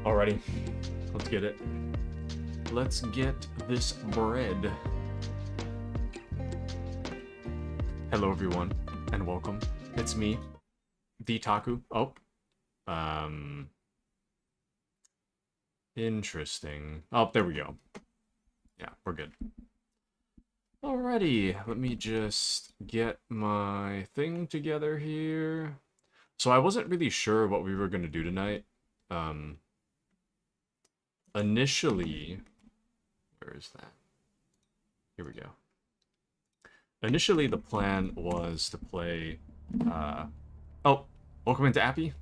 Alrighty, let's get it. Let's get this bread. Hello everyone, and welcome. It's me, the Taku. Oh, interesting. Oh, there we go. Yeah, we're good. Alrighty, let me just get my thing together here. So I wasn't really sure what we were gonna do tonight. Initially, where is that? Here we go. Initially, the plan was to play, oh, welcome into Appy.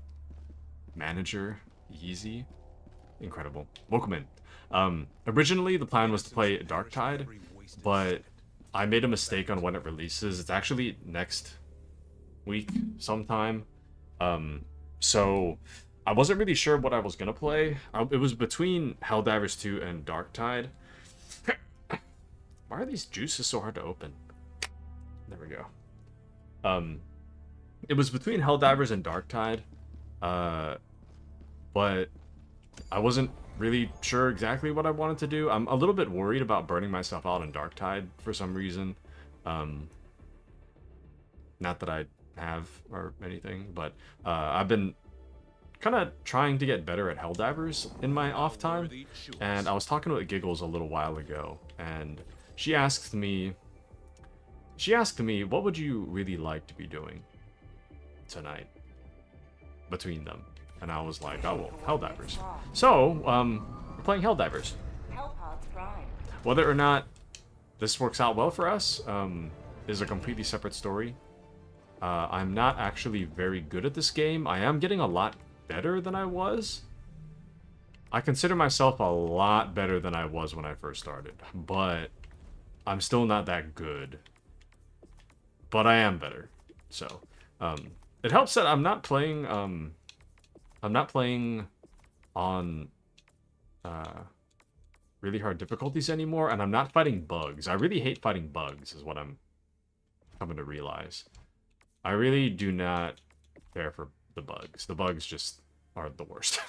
Manager, easy, incredible. Welcome in. Originally, the plan was to play Darktide, but I made a mistake on when it releases. It's actually next week sometime. So I wasn't really sure what I was gonna play. It was between Helldivers 2 and Darktide. Why are these juices so hard to open? There we go. It was between Helldivers and Darktide, but I wasn't really sure exactly what I wanted to do. I'm a little bit worried about burning myself out in Darktide for some reason. Not that I have or anything, but I've been kind of trying to get better at Helldivers in my off time, and I was talking with Giggles a little while ago, and she asked me, what would you really like to be doing tonight between them? And I was like, oh, well, Helldivers. So, we're playing Helldivers. Whether or not this works out well for us is a completely separate story. I'm not actually very good at this game. I am getting a lot better than I was. I consider myself a lot better than I was when I first started, but I'm still not that good. But I am better. So, it helps that I'm not playing on really hard difficulties anymore, and I'm not fighting bugs. I really hate fighting bugs, is what I'm coming to realize. I really do not care for the bugs. The bugs just are the worst.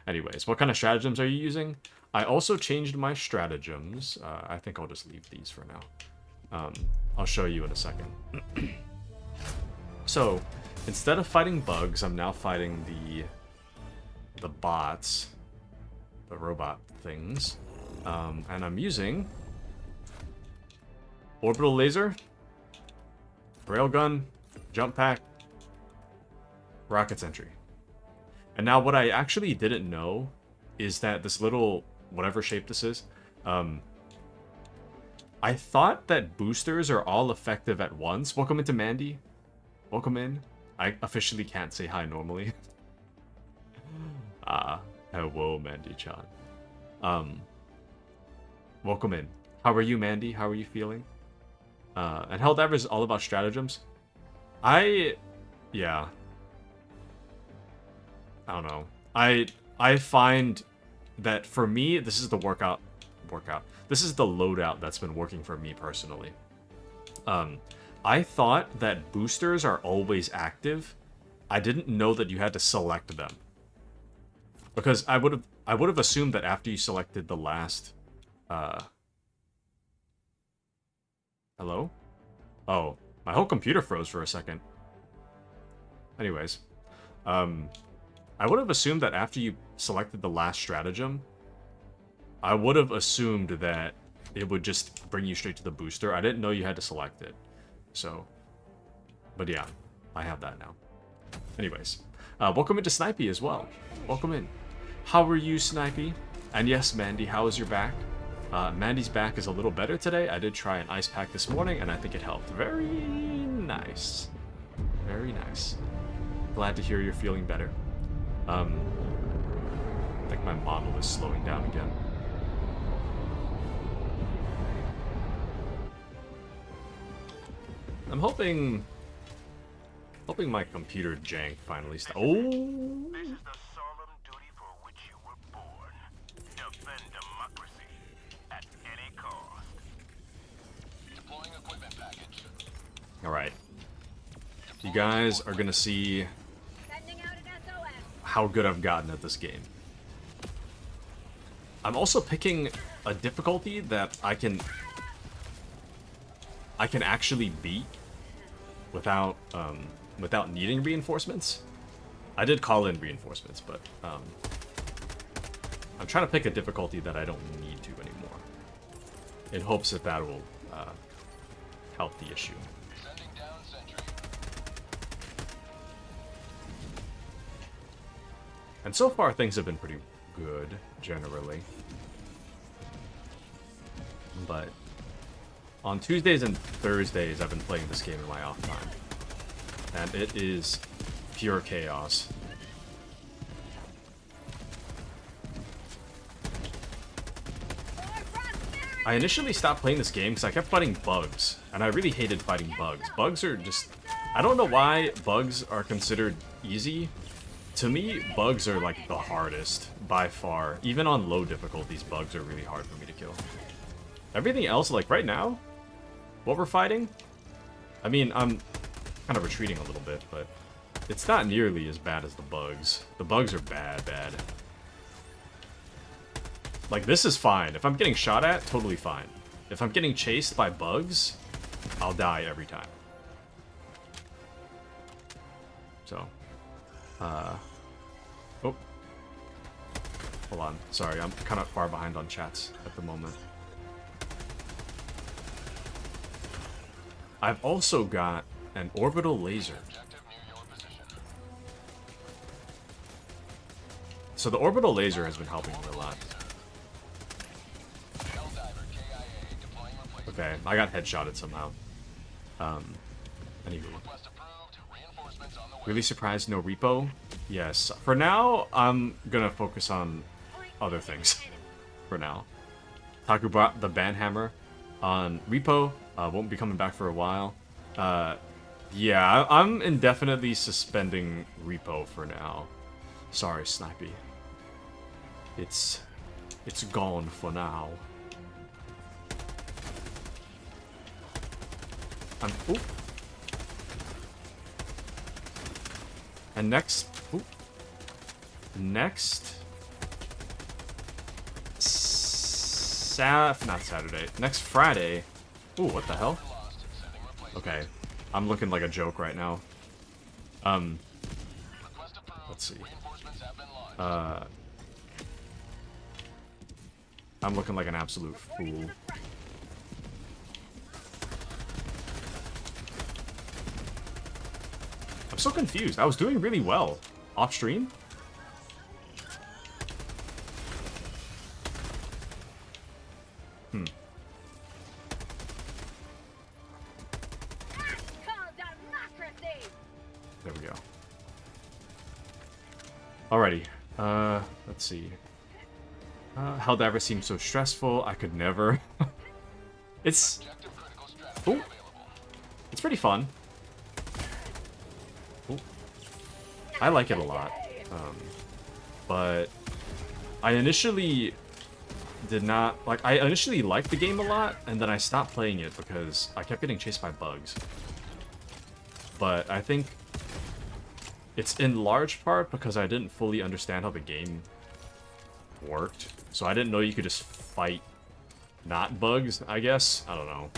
Anyways, what kind of stratagems are you using? I also changed my stratagems. I think I'll just leave these for now. I'll show you in a second. So, instead of fighting bugs, I'm now fighting the bots, the robot things, and I'm using orbital laser, railgun, jump pack, rocket sentry. And now what I actually didn't know is that this little whatever shape this is, I thought that boosters are all effective at once. Welcome into Mandy. Welcome in. I officially can't say hi normally. Hello, Mandy-chan. Welcome in. How are you, Mandy? How are you feeling? And Helldivers is all about stratagems. Yeah. I don't know. I find that for me, this is the workout. This is the loadout that's been working for me personally. I thought that boosters are always active. I didn't know that you had to select them. Because I would have assumed that after you selected the last hello? Oh, my whole computer froze for a second. Anyways, I would have assumed that after you selected the last stratagem, I would have assumed that it would just bring you straight to the booster. I didn't know you had to select it. So, but yeah, I have that now. Anyways, welcome into Snipey as well. Welcome in. How are you, Snipey? And yes, Mandy, how is your back? Mandy's back is a little better today. I did try an ice pack this morning, and I think it helped. Very nice. Very nice. Glad to hear you're feeling better. I think my model is slowing down again. I'm hoping my computer jank finally stops. Oh! This is the solemn duty for which you were born. Defend democracy at any cost. Deploying equipment package. Alright. You guys are gonna see how good I've gotten at this game. I'm also picking a difficulty that I can actually beat without needing reinforcements. I did call in reinforcements, but I'm trying to pick a difficulty that I don't need to anymore, in hopes that that will help the issue. Sending down sentry. And so far, things have been pretty good, generally. But on Tuesdays and Thursdays, I've been playing this game in my off time. And it is pure chaos. I initially stopped playing this game because I kept fighting bugs, and I really hated fighting bugs. Bugs are just... I don't know why bugs are considered easy. To me, bugs are like the hardest, by far. Even on low difficulties, bugs are really hard for me to kill. Everything else, like right now, what we're fighting, I mean, I'm kind of retreating a little bit, but it's not nearly as bad as the bugs. The bugs are bad, bad. Like, this is fine. If I'm getting shot at, totally fine. If I'm getting chased by bugs, I'll die every time. So, oh. Hold on. Sorry, I'm kind of far behind on chats at the moment. I've also got an orbital laser. So the orbital laser has been helping me a lot. Okay, I got headshotted somehow. Anyway. Really surprised no repo? Yes. For now, I'm gonna focus on other things. For now. Taku brought the banhammer on repo. Won't be coming back for a while. Yeah, I'm indefinitely suspending repo for now. Sorry, Snipey. It's gone for now. Oop. And next, oop. Next, not Saturday. Next Friday. Ooh, what the hell? Okay, I'm looking like a joke right now. Let's see. I'm looking like an absolute fool. I'm so confused. I was doing really well. Off stream? There we go. Alrighty. Let's see. Helldivers seems so stressful. I could never. It's... Ooh. It's pretty fun. Ooh. I like it a lot. But I initially did not... Like, I initially liked the game a lot, and then I stopped playing it because I kept getting chased by bugs. But I think it's in large part because I didn't fully understand how the game worked. So I didn't know you could just fight not bugs, I guess. I don't know.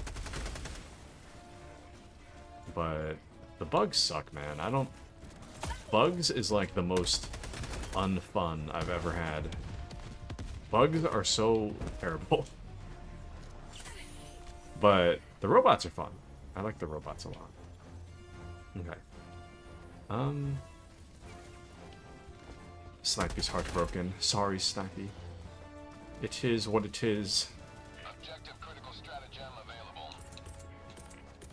But the bugs suck, man. I don't... Bugs is like the most unfun I've ever had. Bugs are so terrible. But the robots are fun. I like the robots a lot. Okay. Snipey's heartbroken. Sorry, Snipey. It is what it is. Objective critical stratagem available.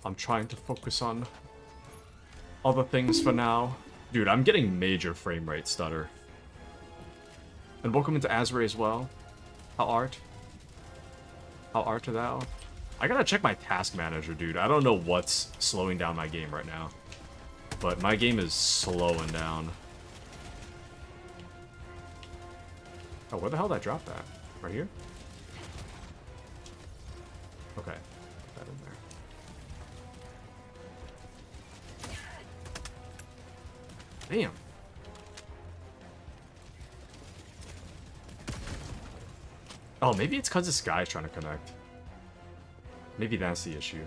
I'm trying to focus on other things for now. Dude, I'm getting major frame rate stutter. And welcome into Asbury as well. How art? How art thou? I gotta check my task manager, dude. I don't know what's slowing down my game right now. But my game is slowing down. Oh, where the hell did I drop that? Right here? Okay. Put that in there. Damn. Oh, maybe it's because this guy's trying to connect. Maybe that's the issue.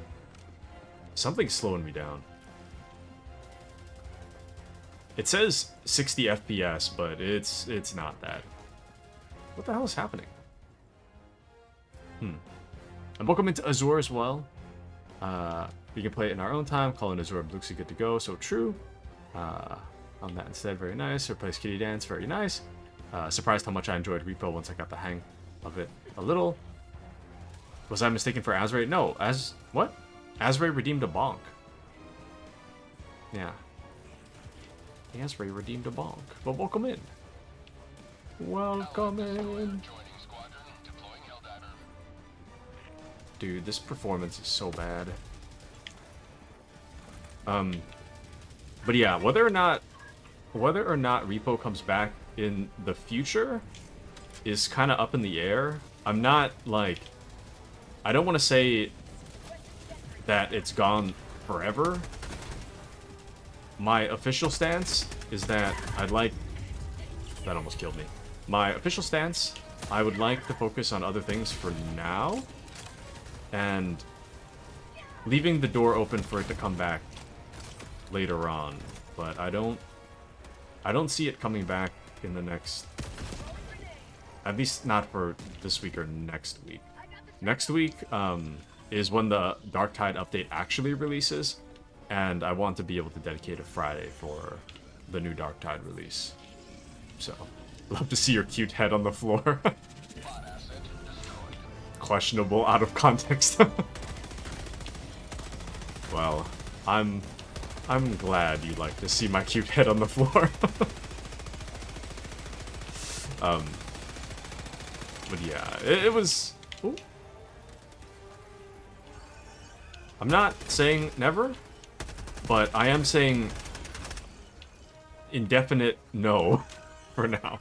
Something's slowing me down. It says 60 FPS, but it's not that. What the hell is happening? And welcome into Azure as well. We can play it in our own time. Call in Azure looks good to go. So true. On that instead, very nice. Replace Kitty Dance, very nice. Surprised how much I enjoyed Repo once I got the hang of it a little. Was I mistaken for Azray? No, what? Azray redeemed a bonk. Yeah. Azray redeemed a bonk. But welcome in. Welcome in. Dude, this performance is so bad. But yeah, whether or not Repo comes back in the future is kind of up in the air. I'm not like, I don't want to say that it's gone forever. My official stance is that I'd like, that almost killed me. My official stance, I would like to focus on other things for now, and leaving the door open for it to come back later on. But I don't see it coming back in the next, at least not for this week or next week. Next week is when the Darktide update actually releases, and I want to be able to dedicate a Friday for the new Darktide release. So, love to see your cute head on the floor. Questionable, out of context. Well, I'm glad you like to see my cute head on the floor. But yeah, it was... Ooh. I'm not saying never, but I am saying indefinite no for now.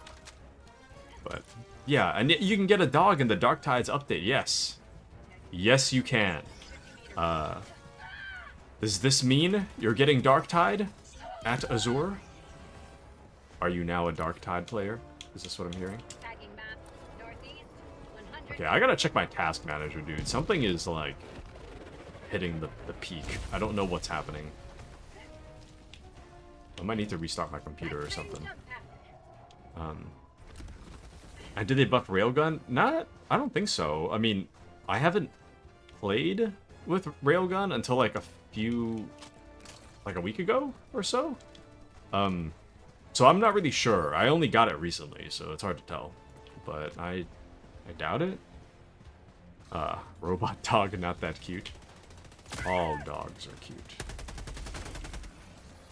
But yeah, and you can get a dog in the Darktides update, yes. Yes, you can. Does this mean you're getting Darktide at Azure? Are you now a Darktide player? Is this what I'm hearing? Okay, I gotta check my task manager, dude. Something is, like, hitting the peak. I don't know what's happening. I might need to restart my computer or something. And did they buff Railgun? Not, I don't think so. I mean, I haven't played with Railgun until, like, a week ago or so. So I'm not really sure. I only got it recently, so it's hard to tell. But I doubt it. Robot dog, not that cute. All dogs are cute.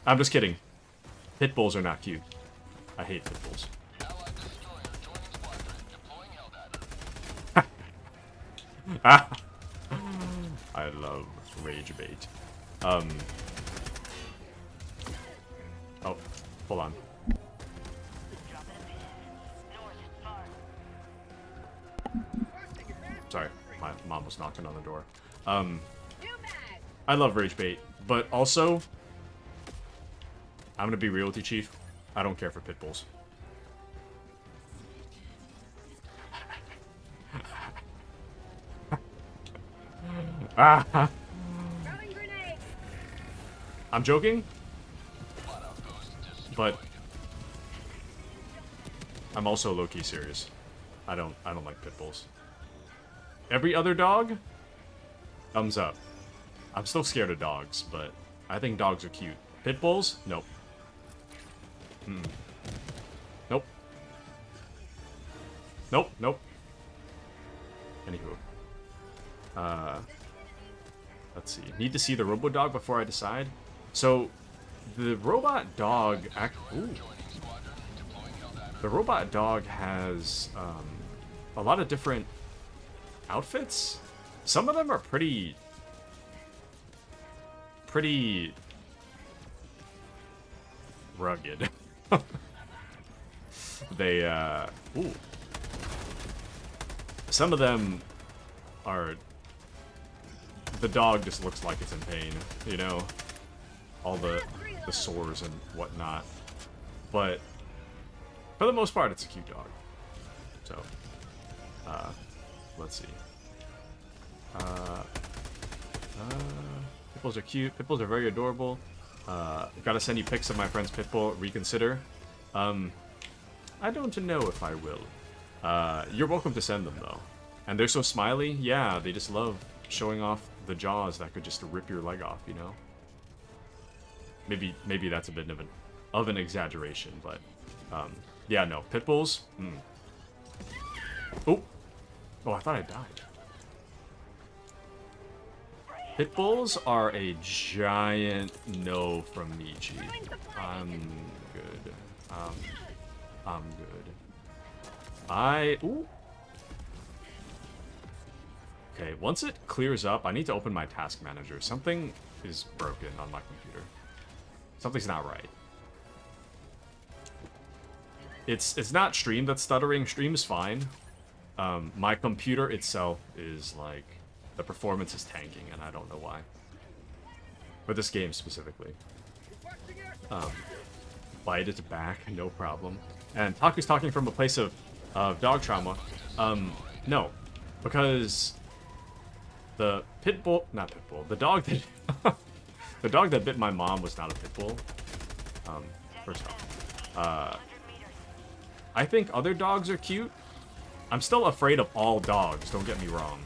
I'm just kidding. Pit bulls are not cute. I hate pit bulls. I love rage bait. Oh, hold on. Sorry, my mom was knocking on the door. I love rage bait, but also, I'm gonna be real with you, Chief. I don't care for pit bulls. I'm joking, but I'm also low-key serious. I don't like pit bulls. Every other dog, thumbs up. I'm still scared of dogs, but I think dogs are cute. Pit bulls? Nope. Nope. Nope, nope. Anywho. Let's see. Need to see the robo dog before I decide. So, the robot dog... The robot dog has a lot of different outfits. Some of them are pretty rugged. They, ooh. Some of them are... The dog just looks like it's in pain, you know? All the sores and whatnot. But, for the most part, it's a cute dog. So, Let's see. Pitbulls are cute. Pitbulls are very adorable. Gotta send you pics of my friend's pitbull. Reconsider. I don't know if I will. You're welcome to send them, though. And they're so smiley. Yeah, they just love showing off the jaws that could just rip your leg off, you know? Maybe that's a bit of an exaggeration, but... yeah, no. Pitbulls? Oh! Oh, I thought I died. Pitbulls are a giant no from me, G. I'm good. I'm good. Ooh. Okay, once it clears up, I need to open my task manager. Something is broken on my computer. Something's not right. It's not stream that's stuttering. Stream is fine. My computer itself is like... The performance is tanking, and I don't know why. For this game specifically. Bite it back, no problem. And Taku's talking from a place of dog trauma. No. Because... The pitbull... Not pitbull. The dog that... the dog that bit my mom was not a pitbull. First off. I think other dogs are cute. I'm still afraid of all dogs, don't get me wrong.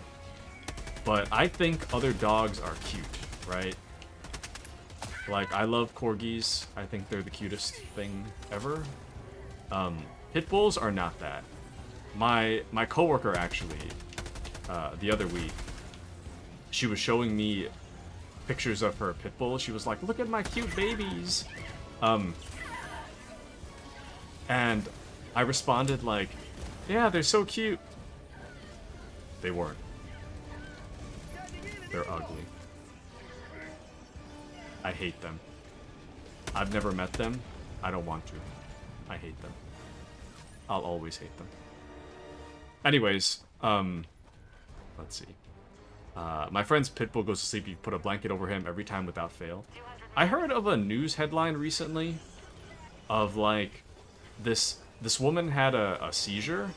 But I think other dogs are cute, right? Like, I love corgis. I think they're the cutest thing ever. Pit bulls are not that. My coworker, actually, the other week, she was showing me pictures of her pit bull. She was like, look at my cute babies. And I responded like, yeah, they're so cute. They weren't. They're ugly. I hate them. I've never met them. I don't want to. I hate them. I'll always hate them. Anyways, let's see. My friend's pitbull goes to sleep. You put a blanket over him every time without fail. I heard of a news headline recently of like this woman had a seizure.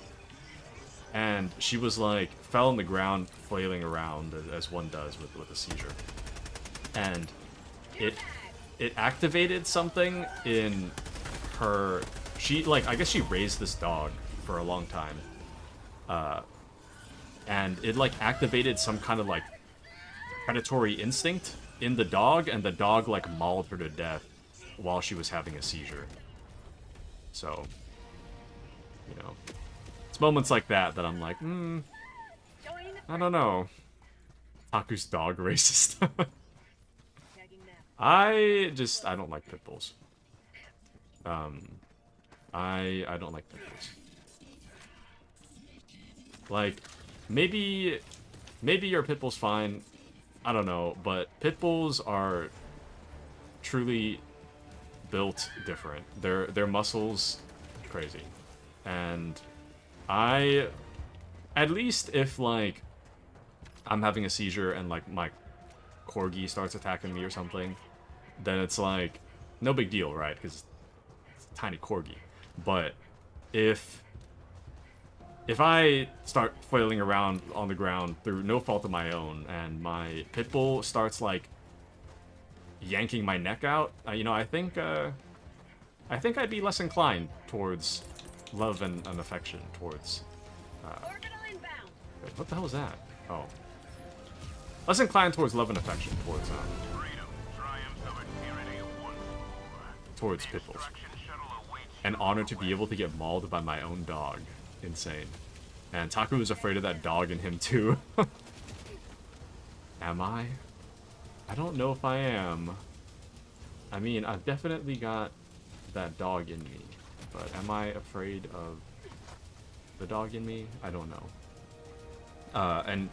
And she was like, fell on the ground, flailing around, as one does with a seizure. And it activated something in her... She, like, I guess she raised this dog for a long time. And it, like, activated some kind of, like, predatory instinct in the dog, and the dog, like, mauled her to death while she was having a seizure. So, you know... Moments like that I'm like, I don't know. Taku's dog racist. I don't like pit bulls. I don't like pit bulls. Like, maybe your pit bull's fine. I don't know, but pit bulls are truly built different. Their muscles crazy. And at least if, like, I'm having a seizure and, like, my corgi starts attacking me or something, then it's, like, no big deal, right? Because it's a tiny corgi. But if I start flailing around on the ground through no fault of my own, and my pit bull starts, like, yanking my neck out, you know, I think I'd be less inclined towards... love and affection towards... wait, what the hell is that? Oh. Less inclined towards love and affection towards, towards pit bulls. An honor to be able to get mauled by my own dog. Insane. And Taku is afraid of that dog in him, too. Am I? I don't know if I am. I mean, I've definitely got that dog in me. But am I afraid of the dog in me? I don't know. And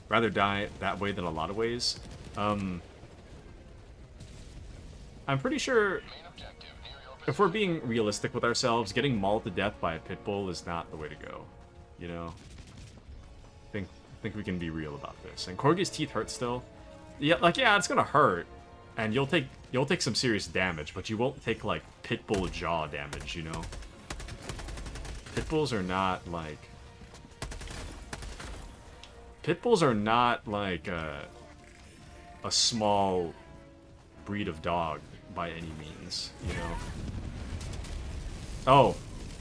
rather die that way than a lot of ways. I'm pretty sure, if we're being realistic with ourselves, getting mauled to death by a pit bull is not the way to go. You know? Think we can be real about this. And Corgi's teeth hurt still. Yeah, like, yeah, it's gonna hurt. And you'll take some serious damage, but you won't take, like, pit bull jaw damage, you know? Pit bulls are not, like... pit bulls are not like a small breed of dog by any means, you know? Oh,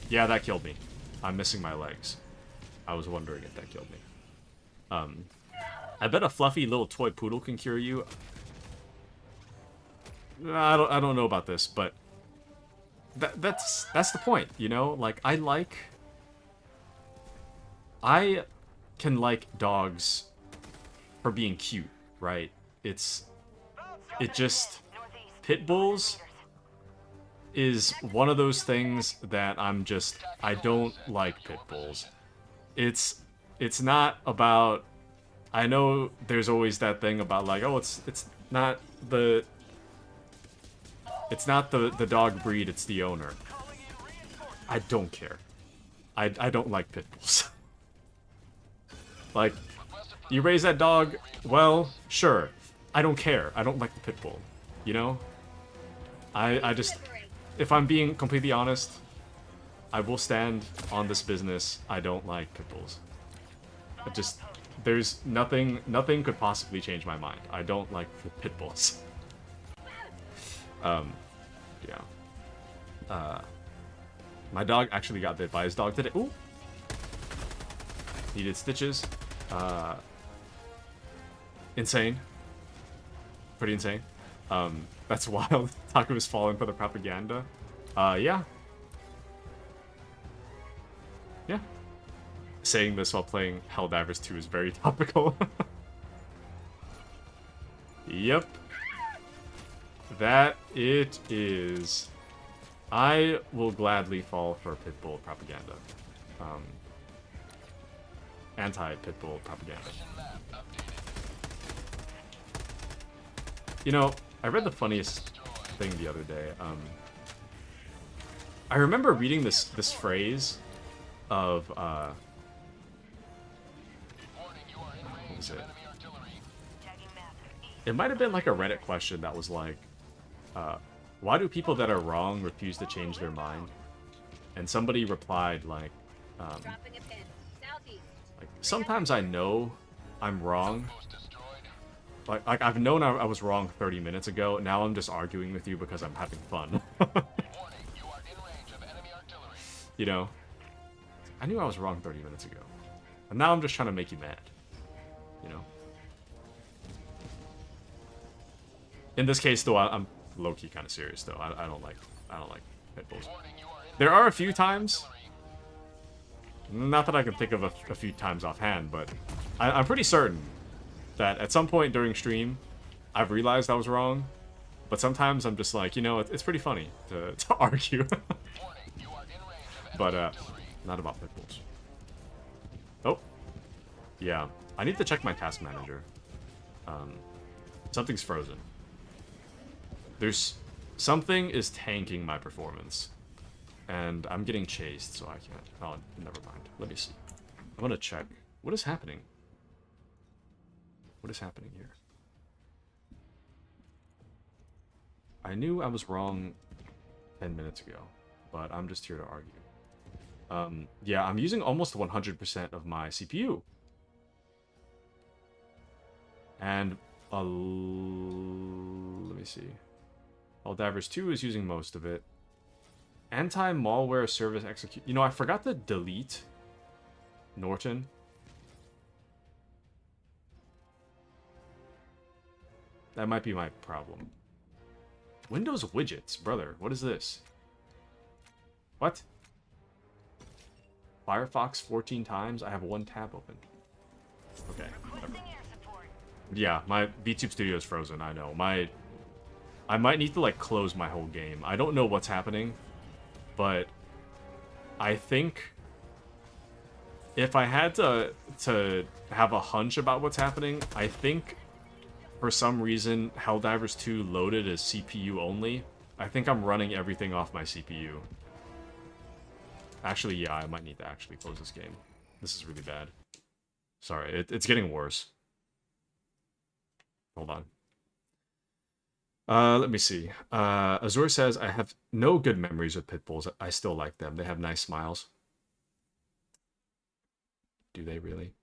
yeah, that killed me. I'm missing my legs. I was wondering if that killed me. I bet a fluffy little toy poodle can cure you. I don't know about this, but that's the point, you know? Like I can like dogs for being cute, right? It just pit bulls is one of those things that I don't like pit bulls. It's not about, I know there's always that thing about like, oh, it's not the dog breed, it's the owner. I don't care. I don't like pit bulls. Like, you raise that dog, well, sure. I don't care. I don't like the pit bull. You know? I just, if I'm being completely honest, I will stand on this business. I don't like pit bulls. It just, there's nothing could possibly change my mind. I don't like pit bulls. Yeah. My dog actually got bit by his dog today. Ooh. Needed stitches. Insane. Pretty insane. That's wild. Taku is falling for the propaganda. Yeah. Yeah. Saying this while playing Helldivers 2 is very topical. Yep. That it is. I will gladly fall for Pitbull propaganda. Anti-Pitbull propaganda. You know, I read the funniest thing the other day. I remember reading this phrase of what was it? It might have been like a Reddit question that was like, why do people that are wrong refuse to change their mind? And somebody replied like, sometimes I know I'm wrong. Like I've known I was wrong 30 minutes ago. Now I'm just arguing with you because I'm having fun. You know? I knew I was wrong 30 minutes ago. And now I'm just trying to make you mad. You know? In this case, though, I'm low-key kind of serious, though. I don't like pit bulls. There are a few times, not that I can think of a few times offhand, but I'm pretty certain that at some point during stream, I've realized I was wrong. But sometimes I'm just like, you know, it's pretty funny to argue. But not about pit bulls. Oh, yeah. I need to check my task manager. Something's frozen. Something is tanking my performance. And I'm getting chased, so I can't. Oh, never mind. Let me see. I'm gonna check. What is happening? What is happening here? I knew I was wrong 10 minutes ago, but I'm just here to argue. Yeah, I'm using almost 100% of my CPU. And, let me see. Helldivers 2 is using most of it. Anti-malware service execute. You know, I forgot to delete Norton. That might be my problem. Windows widgets, brother. What is this? What? Firefox 14 times? I have one tab open. Okay. Yeah, my VTuber Studio is frozen, I know. I might need to, like, close my whole game. I don't know what's happening, but I think if I had to have a hunch about what's happening, I think for some reason Helldivers 2 loaded as CPU only. I think I'm running everything off my CPU. Actually, yeah, I might need to actually close this game. This is really bad. Sorry, it's getting worse. Hold on. Let me see. Azur says, I have no good memories with pit bulls. I still like them. They have nice smiles. Do they really?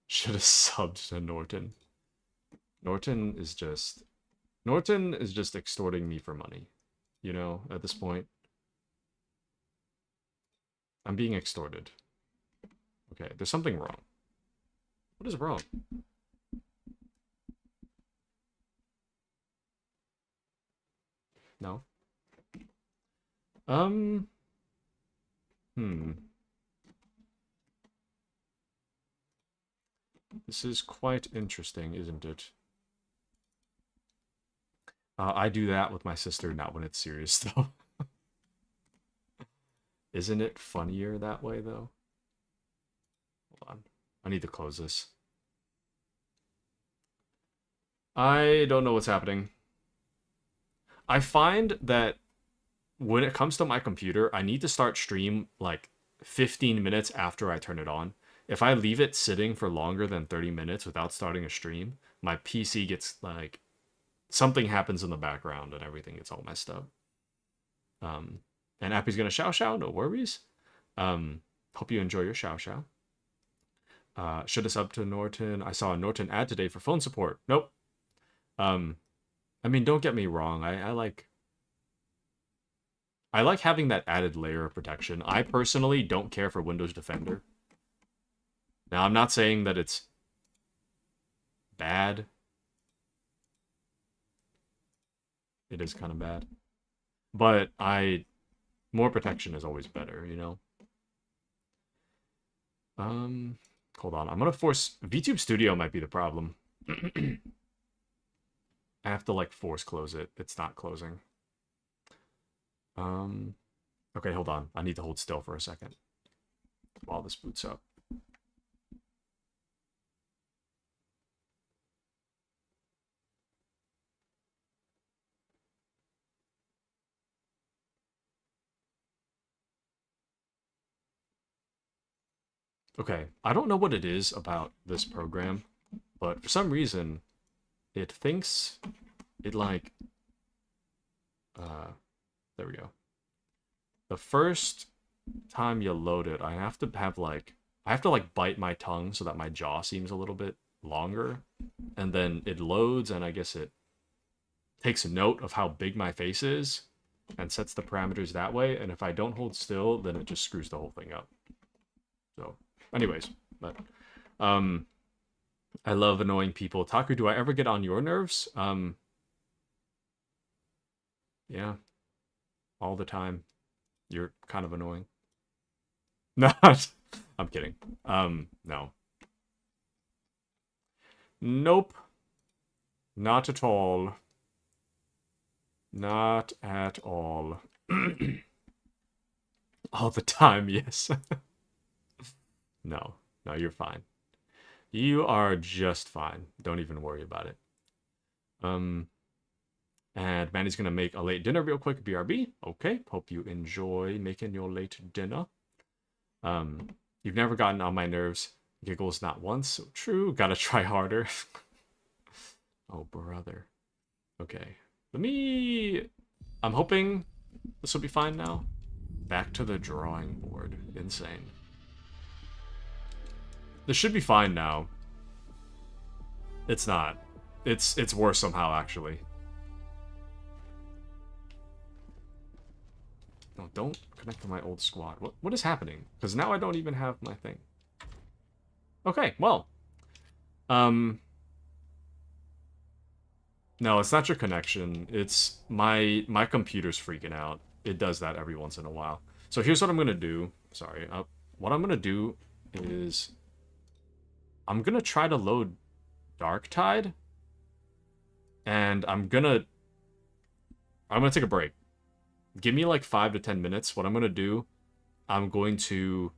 Should have subbed to Norton. Norton is just extorting me for money. You know, at this point. I'm being extorted. Okay, there's something wrong. What is wrong? No. Hmm. This is quite interesting, isn't it? I do that with my sister, not when it's serious, though. Isn't it funnier that way, though? Hold on. I need to close this. I don't know what's happening. I find that when it comes to my computer, I need to start stream like 15 minutes after I turn it on. If I leave it sitting for longer than 30 minutes without starting a stream, my PC gets like something happens in the background and everything gets all messed up. And Appy's gonna show, no worries. Hope you enjoy your show. Should have subbed to Norton. I saw a Norton ad today for phone support. Nope. I mean, don't get me wrong. I like having that added layer of protection. I personally don't care for Windows Defender. Now, I'm not saying that it's bad. It is kind of bad. But more protection is always better, you know? Hold on. I'm gonna force... VTube Studio might be the problem. I have to, like, force close it. It's not closing. Okay, hold on. I need to hold still for a second while this boots up. Okay, I don't know what it is about this program, but for some reason, it thinks it like... there we go. The first time you load it, I have to bite my tongue so that my jaw seems a little bit longer, and then it loads, and I guess it takes a note of how big my face is and sets the parameters that way, and if I don't hold still, then it just screws the whole thing up. So, anyways, but I love annoying people. Taku, do I ever get on your nerves? Yeah. All the time. You're kind of annoying. Not. I'm kidding. No. Nope. Not at all. Not at all. All the time, yes. No. No, you're fine. You are just fine. Don't even worry about it. And Manny's gonna make a late dinner real quick, BRB. Okay, hope you enjoy making your late dinner. You've never gotten on my nerves. Giggles not once, so true. Gotta try harder. Oh, brother. Okay. I'm hoping this will be fine now. Back to the drawing board. Insane. This should be fine now. It's not. It's worse somehow, actually. No, don't connect to my old squad. What is happening? Because now I don't even have my thing. Okay, well. No, it's not your connection. It's my computer's freaking out. It does that every once in a while. So here's what I'm gonna do. Sorry. What I'm gonna do is I'm gonna try to load Darktide, and I'm gonna take a break. Give me like 5 to 10 minutes. What I'm gonna do, I'm going to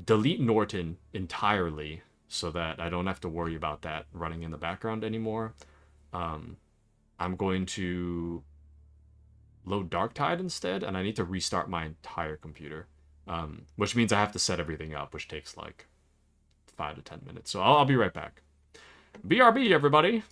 delete Norton entirely so that I don't have to worry about that running in the background anymore. I'm going to load Darktide instead, and I need to restart my entire computer, which means I have to set everything up, which takes like 5 to 10 minutes. So I'll be right back. BRB, everybody!